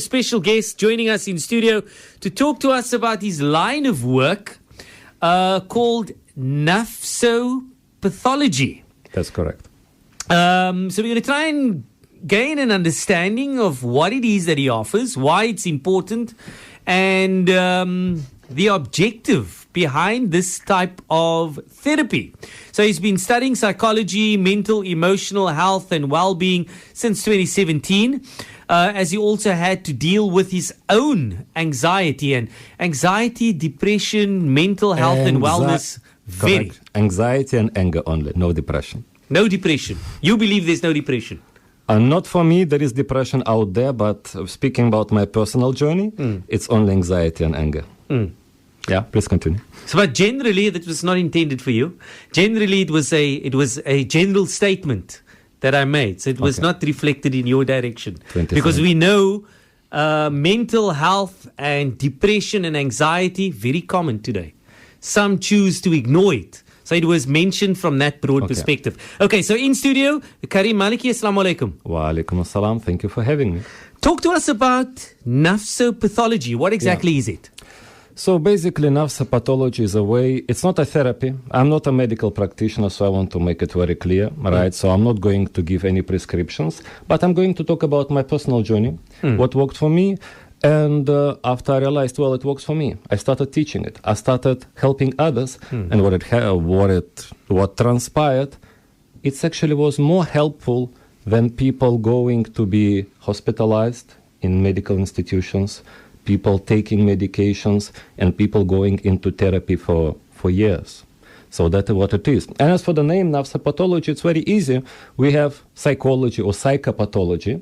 special guest joining us in studio to talk to us about his line of work called Nafsopathology. That's correct. So we're going to try and gain an understanding of what it is that he offers, why it's important, and the objective behind this type of therapy. So he's been studying psychology, mental, emotional health and well-being since 2017, as he also had to deal with his own anxiety, depression, mental health and wellness. Correct. Anxiety and anger only, no depression. No depression. You believe there's no depression? Not for me, there is depression out there, but speaking about my personal journey, it's only anxiety and anger. Yeah, please continue. So, but generally, that was not intended for you. Generally, it was a general statement that I made. So it was not reflected in your direction. Because we know mental health and depression and anxiety, very common today. Some choose to ignore it. So it was mentioned from that broad perspective. Okay, so in studio, Karim Maliki, assalamu alaikum. Wa alaikum assalam, thank you for having me. Talk to us about Nafsopathology. What exactly is it? So basically, Nafsopathology is a way, it's not a therapy. I'm not a medical practitioner, so I want to make it very clear, right? So I'm not going to give any prescriptions, but I'm going to talk about my personal journey, what worked for me. And after I realized, well, it works for me, I started teaching it. I started helping others. And what transpired, it actually was more helpful than people going to be hospitalized in medical institutions, people taking medications, and people going into therapy for years. So that's what it is. And as for the name Nafsopathology, it's very easy. We have psychology or psychopathology,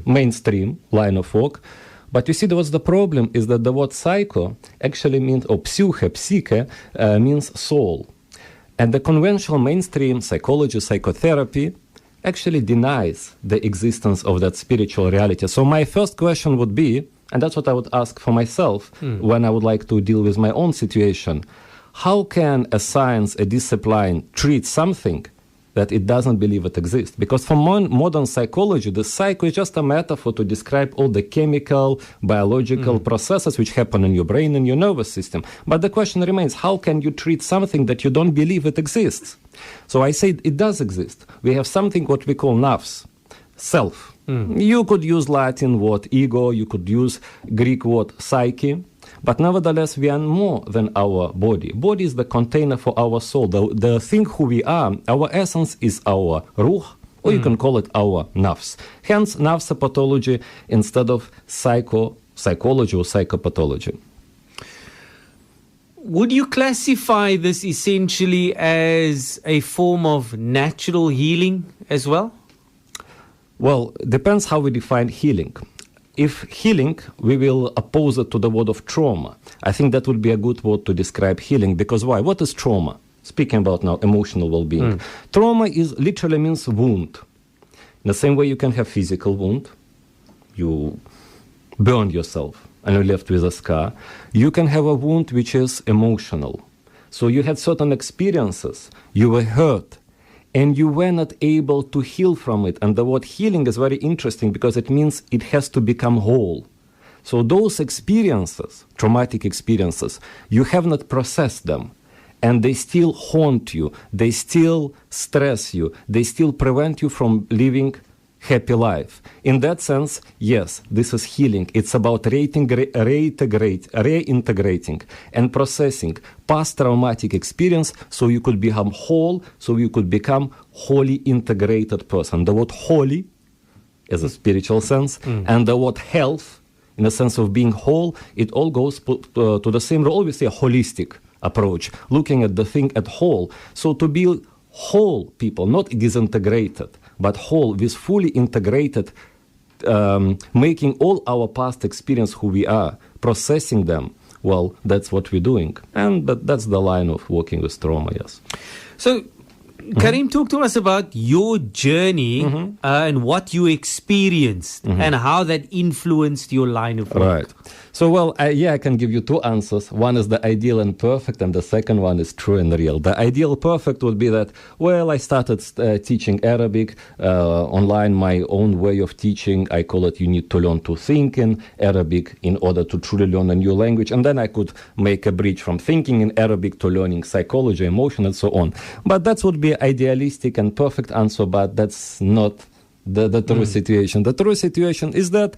mainstream line of work. But you see, what's the problem is that the word psycho actually means, or psyche, means soul. And the conventional mainstream psychology, psychotherapy, actually denies the existence of that spiritual reality. So my first question would be, and that's what I would ask for myself when I would like to deal with my own situation, how can a science, a discipline, treat something that it doesn't believe it exists? Because for modern psychology, the psycho is just a metaphor to describe all the chemical, biological processes which happen in your brain and your nervous system. But the question remains, how can you treat something that you don't believe it exists? So I say it does exist. We have something what we call nafs, self. You could use Latin word ego, you could use Greek word psyche. But nevertheless, we are more than our body. Body is the container for our soul. The thing who we are, our essence is our ruh, or you can call it our nafs. Hence, Nafsopathology instead of psychology or psychopathology. Would you classify this essentially as a form of natural healing as well? Well, depends how we define healing. If healing, we will oppose it to the word of trauma. I think that would be a good word to describe healing, because why? What is trauma? Speaking about now emotional well-being. Trauma literally means wound. In the same way you can have physical wound, you burn yourself and you're left with a scar. You can have a wound which is emotional. So you had certain experiences, you were hurt, and you were not able to heal from it. And the word healing is very interesting because it means it has to become whole. So those experiences, traumatic experiences, you have not processed them. And they still haunt you. They still stress you. They still prevent you from living happy life. In that sense, yes, this is healing. It's about reintegrating and processing past traumatic experience so you could become whole, so you could become wholly integrated person. The word holy is a spiritual sense, and the word health, in the sense of being whole, it all goes to the same role. We say a holistic approach, looking at the thing at whole. So to be whole people, not disintegrated, but whole, with fully integrated, making all our past experience who we are, processing them, well, that's what we're doing. And that's the line of working with trauma, yes. So Karim, talk to us about your journey and what you experienced and how that influenced your line of work. Right. So, well, I can give you two answers. One is the ideal and perfect, and the second one is true and real. The ideal perfect would be that, well, I started teaching Arabic online, my own way of teaching. I call it you need to learn to think in Arabic in order to truly learn a new language. And then I could make a bridge from thinking in Arabic to learning psychology, emotion, and so on. But that would be idealistic and perfect answer, but that's not the true situation. The true situation is that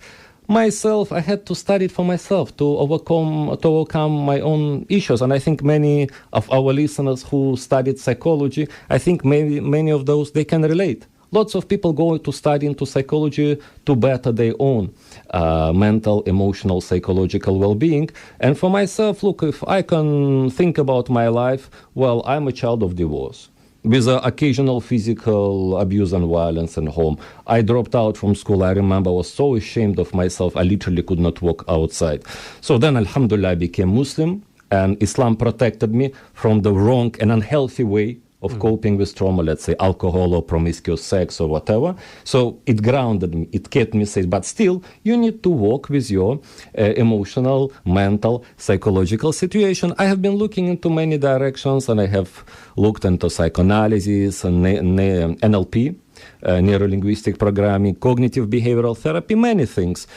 myself, I had to study it for myself to overcome my own issues. And I think many of our listeners who studied psychology, I think many of those, they can relate. Lots of people go to study into psychology to better their own mental, emotional, psychological well-being. And for myself, look, if I can think about my life, well, I'm a child of divorce, with occasional physical abuse and violence in home. I dropped out from school. I remember I was so ashamed of myself, I literally could not walk outside. So then, alhamdulillah, I became Muslim, and Islam protected me from the wrong and unhealthy way of coping with trauma, let's say alcohol or promiscuous sex or whatever. So it grounded me, it kept me safe. But still, you need to work with your emotional, mental, psychological situation. I have been looking into many directions, and I have looked into psychoanalysis and NLP, neuro-linguistic programming, cognitive behavioral therapy, many things.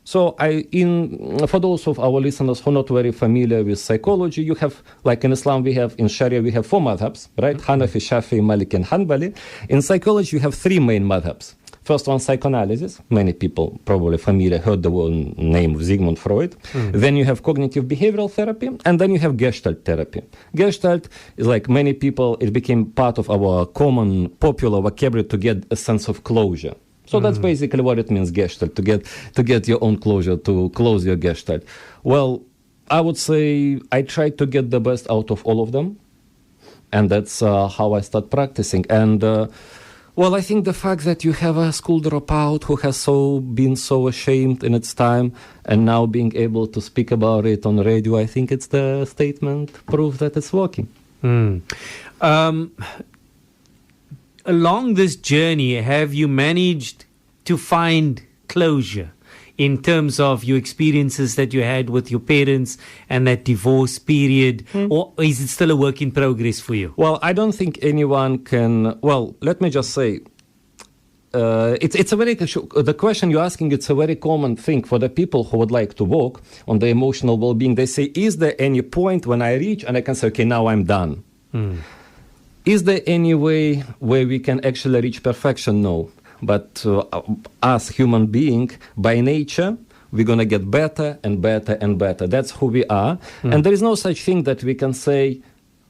So for those of our listeners who are not very familiar with psychology, you have, like in Islam, in Sharia, we have 4 madhabs, right? Hanafi, Shafi, Maliki, and Hanbali. In psychology, you have 3 main madhabs. First one, psychoanalysis. Many people probably heard the name of Sigmund Freud. Then you have cognitive behavioral therapy, and then you have Gestalt therapy. Gestalt is like many people, it became part of our common popular vocabulary to get a sense of closure. So that's basically what it means, Gestalt, to get your own closure, to close your Gestalt. Well, I would say I tried to get the best out of all of them, and that's how I start practicing. And well, I think the fact that you have a school dropout who has been so ashamed in its time, and now being able to speak about it on radio, I think it's the statement proof that it's working. Along this journey, have you managed to find closure in terms of your experiences that you had with your parents and that divorce period? Or is it still a work in progress for you? Well, I don't think anyone can... Well, let me just say, it's a very... The question you're asking, it's a very common thing for the people who would like to work on the emotional well-being. They say, is there any point when I reach and I can say, okay, now I'm done? Is there any way where we can actually reach perfection? No. But as human being, by nature, we're going to get better and better and better. That's who we are. And there is no such thing that we can say,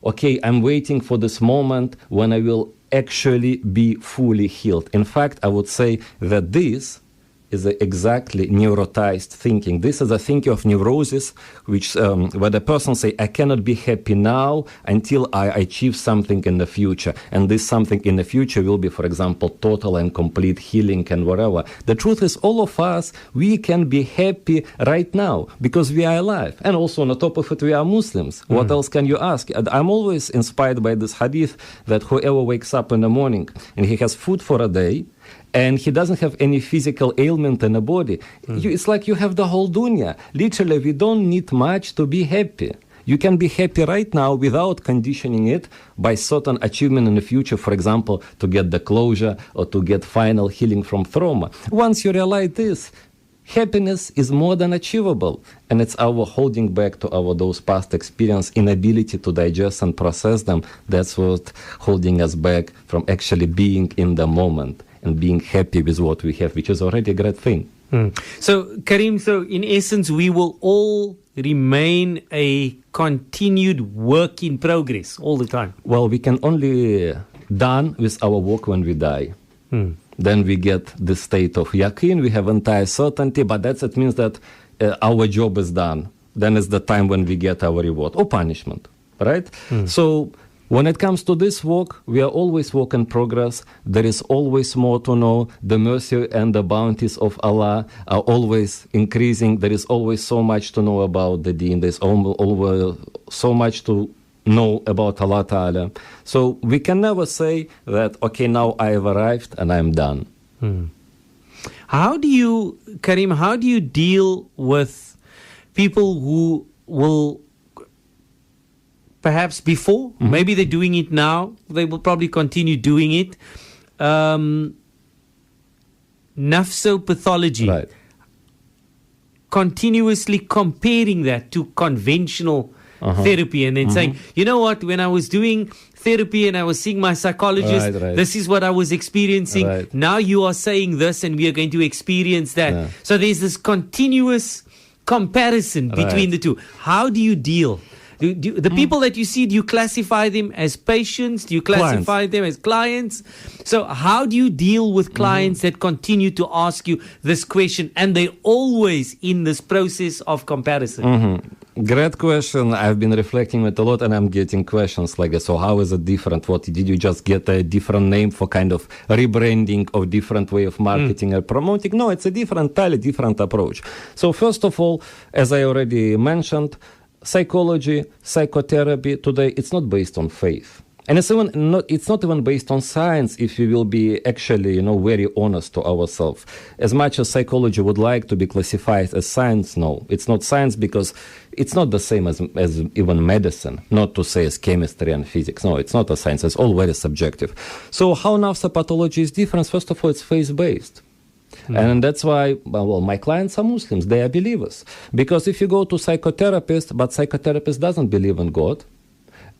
okay, I'm waiting for this moment when I will actually be fully healed. In fact, I would say that this is exactly neurotized thinking. This is a thinking of neurosis, which where the person say, I cannot be happy now until I achieve something in the future. And this something in the future will be, for example, total and complete healing and whatever. The truth is, all of us, we can be happy right now because we are alive. And also on the top of it, we are Muslims. What else can you ask? I'm always inspired by this hadith that whoever wakes up in the morning and he has food for a day, and he doesn't have any physical ailment in the body, it's like you have the whole dunya. Literally, we don't need much to be happy. You can be happy right now without conditioning it by certain achievement in the future, for example, to get the closure or to get final healing from trauma. Once you realize this, happiness is more than achievable, and it's our holding back to those past experience, inability to digest and process them. That's what holding us back from actually being in the moment and being happy with what we have, which is already a great thing. So, Karim, in essence, we will all remain a continued work in progress all the time. Well, we can only done with our work when we die. Then we get the state of yaqeen, we have entire certainty, but it means that our job is done. Then is the time when we get our reward or punishment, right? So when it comes to this work, we are always work in progress. There is always more to know. The mercy and the bounties of Allah are always increasing. There is always so much to know about the deen. There's always so much to know about Allah Ta'ala. So we can never say that, okay, now I have arrived and I'm done. How do you, Karim, how do you deal with people who will perhaps before, maybe they're doing it now, they will probably continue doing it, Nafsopathology, Right. continuously comparing that to conventional therapy and then saying, you know what, when I was doing therapy and I was seeing my psychologist, Right. this is what I was experiencing. Right. Now you are saying this and we are going to experience that. Yeah. So there's this continuous comparison between the two. How do you deal? The people that you see, do you classify them as patients? Do you classify them as clients? So how do you deal with clients that continue to ask you this question and they're always in this process of comparison? Great question. I've been reflecting it a lot and I'm getting questions like, so how is it different? What did you just get a different name for kind of rebranding or different way of marketing or promoting? No, it's a entirely different approach. So first of all, as I already mentioned, psychology, psychotherapy today, it's not based on faith. And it's not even based on science if we will be actually, very honest to ourselves. As much as psychology would like to be classified as science, no, it's not science because it's not the same as even medicine, not to say as chemistry and physics. No, it's not a science. It's all very subjective. So how nafsopathology is different? First of all, it's faith-based. And that's why, my clients are Muslims. They are believers. Because if you go to psychotherapist, but psychotherapist doesn't believe in God,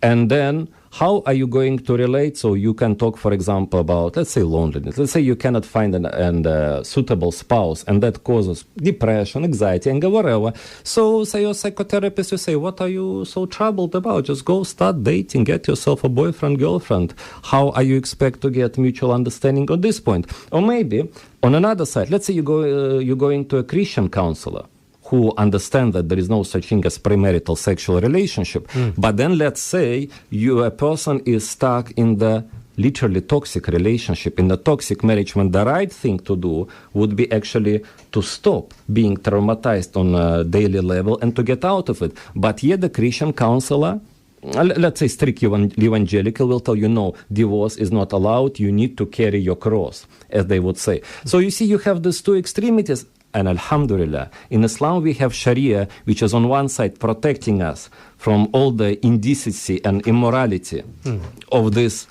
and then how are you going to relate? So you can talk, for example, about, let's say, loneliness. Let's say you cannot find a suitable spouse, and that causes depression, anxiety, anger, whatever. So say your psychotherapist, you say, what are you so troubled about? Just go start dating, get yourself a boyfriend, girlfriend. How are you expect to get mutual understanding at this point? Or maybe on another side, let's say you're going to a Christian counselor who understand that there is no such thing as premarital sexual relationship. But then let's say a person is stuck in the literally toxic relationship, in the toxic marriage, when the right thing to do would be actually to stop being traumatized on a daily level and to get out of it. But yet the Christian counselor, let's say strict evangelical, will tell you, no, divorce is not allowed, you need to carry your cross, as they would say. So you see, you have these two extremities. And alhamdulillah, in Islam we have Sharia, which is on one side protecting us from all the indecency and immorality of this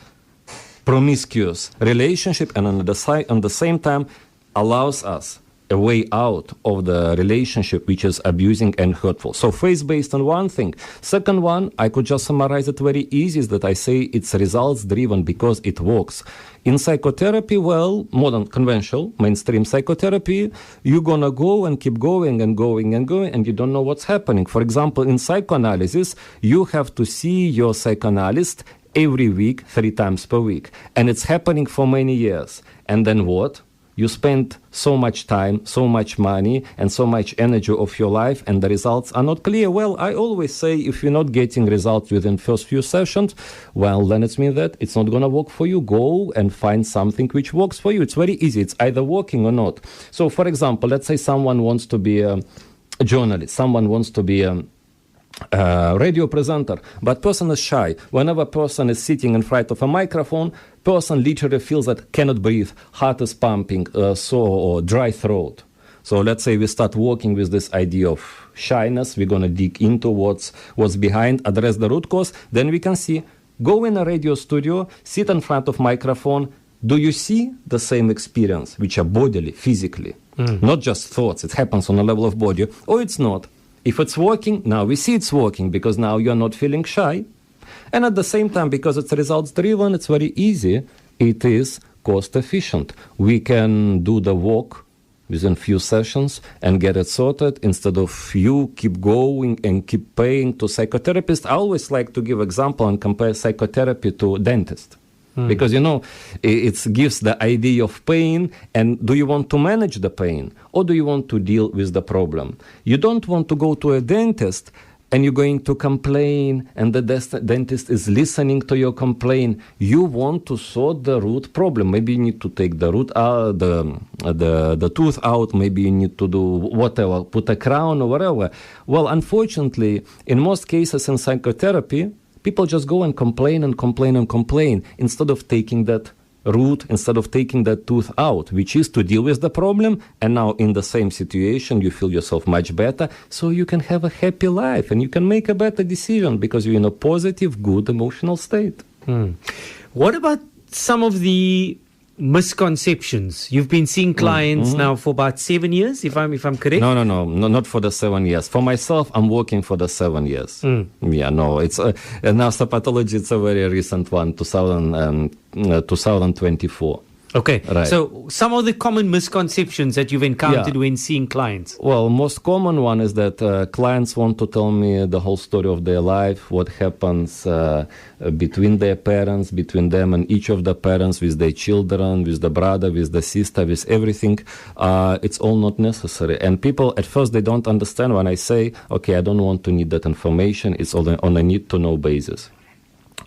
promiscuous relationship, and on the same time allows us a way out of the relationship which is abusing and hurtful. So faith-based on one thing. Second one, I could just summarize it very easy, is that I say it's results-driven because it works. In psychotherapy, modern, conventional, mainstream psychotherapy, you're going to go and keep going and going and going, and you don't know what's happening. For example, in psychoanalysis, you have to see your psychoanalyst every week, 3 times per week. And it's happening for many years. And then what? You spend so much time, so much money, and so much energy of your life, and the results are not clear. Well, I always say, if you're not getting results within first few sessions, then it means that it's not going to work for you. Go and find something which works for you. It's very easy. It's either working or not. So, for example, let's say someone wants to be a journalist. Someone wants to be a radio presenter, but person is shy. Whenever person is sitting in front of a microphone, person literally feels that cannot breathe, heart is pumping, or dry throat. So let's say we start working with this idea of shyness. We're going to dig into what's behind, address the root cause. Then we can see, go in a radio studio, sit in front of microphone. Do you see the same experience, which are bodily, physically, not just thoughts? It happens on a level of body, or it's not. If it's working, now we see it's working because now you're not feeling shy. And at the same time, because it's results-driven, it's very easy. It is cost-efficient. We can do the work within few sessions and get it sorted instead of you keep going and keep paying to psychotherapists. I always like to give example and compare psychotherapy to dentist. Because, it gives the idea of pain, and do you want to manage the pain or do you want to deal with the problem? You don't want to go to a dentist and you're going to complain and the dentist is listening to your complaint. You want to sort the root problem. Maybe you need to take the root out, the tooth out. Maybe you need to do whatever, put a crown or whatever. Well, unfortunately, in most cases in psychotherapy, people just go and complain and complain and complain instead of taking that root, instead of taking that tooth out, which is to deal with the problem. And now in the same situation, you feel yourself much better, so you can have a happy life and you can make a better decision because you're in a positive, good emotional state. What about some of the misconceptions? You've been seeing clients now for about 7 years, if I'm correct. No, not for the 7 years. For myself, I'm working for the 7 years. Yeah, no, it's Nafsopathology. It's a very recent one, 2024. Okay, Right. So some of the common misconceptions that you've encountered when seeing clients. Well, most common one is that clients want to tell me the whole story of their life, what happens between their parents, between them and each of the parents, with their children, with the brother, with the sister, with everything. It's all not necessary. And people, at first, they don't understand when I say, okay, I don't want to need that information. It's on a need-to-know basis,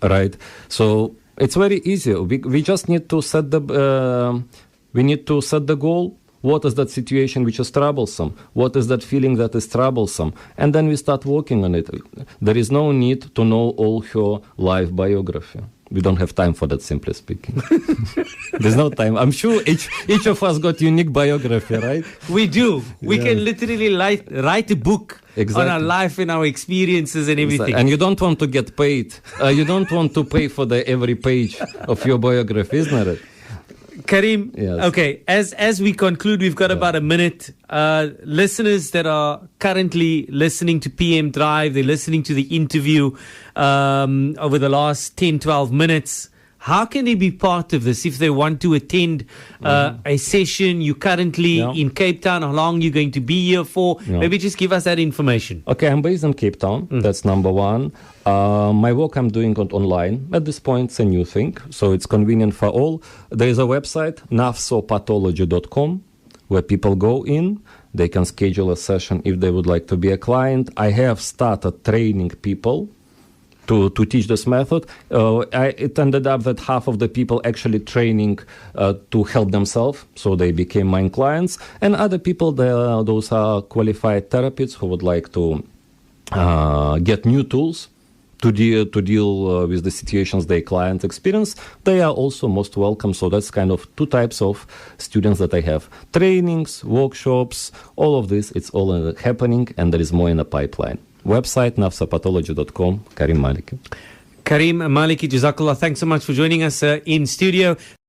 right? So it's very easy. We just need to set the goal. What is that situation which is troublesome? What is that feeling that is troublesome? And then we start working on it. There is no need to know all her life biography. We don't have time for that, simply speaking. There's no time. I'm sure each of us got unique biography, right? We do. We can literally write a book on our life and our experiences and everything. And you don't want to get paid. You don't want to pay for every page of your biography, isn't it? Karim, Yes. okay, as we conclude, we've got about a minute. Listeners that are currently listening to PM Drive, they're listening to the interview over the last 10, 12 minutes. How can they be part of this if they want to attend a session? You're currently in Cape Town. How long are you going to be here for? Maybe just give us that information. Okay, I'm based in Cape Town. That's number one. My work I'm doing online. At this point, it's a new thing, so it's convenient for all. There is a website, nafsopathology.com, where people go in. They can schedule a session if they would like to be a client. I have started training people to teach this method. It ended up that half of the people actually training to help themselves, so they became my clients. And other people, those are qualified therapists who would like to get new tools to deal with the situations their clients experience. They are also most welcome. So that's kind of two types of students that I have. Trainings, workshops, all of this, it's all happening, and there is more in the pipeline. Website, nafsopathology.com, Karim Maliki. Karim Maliki, Jazakallah, thanks so much for joining us in studio.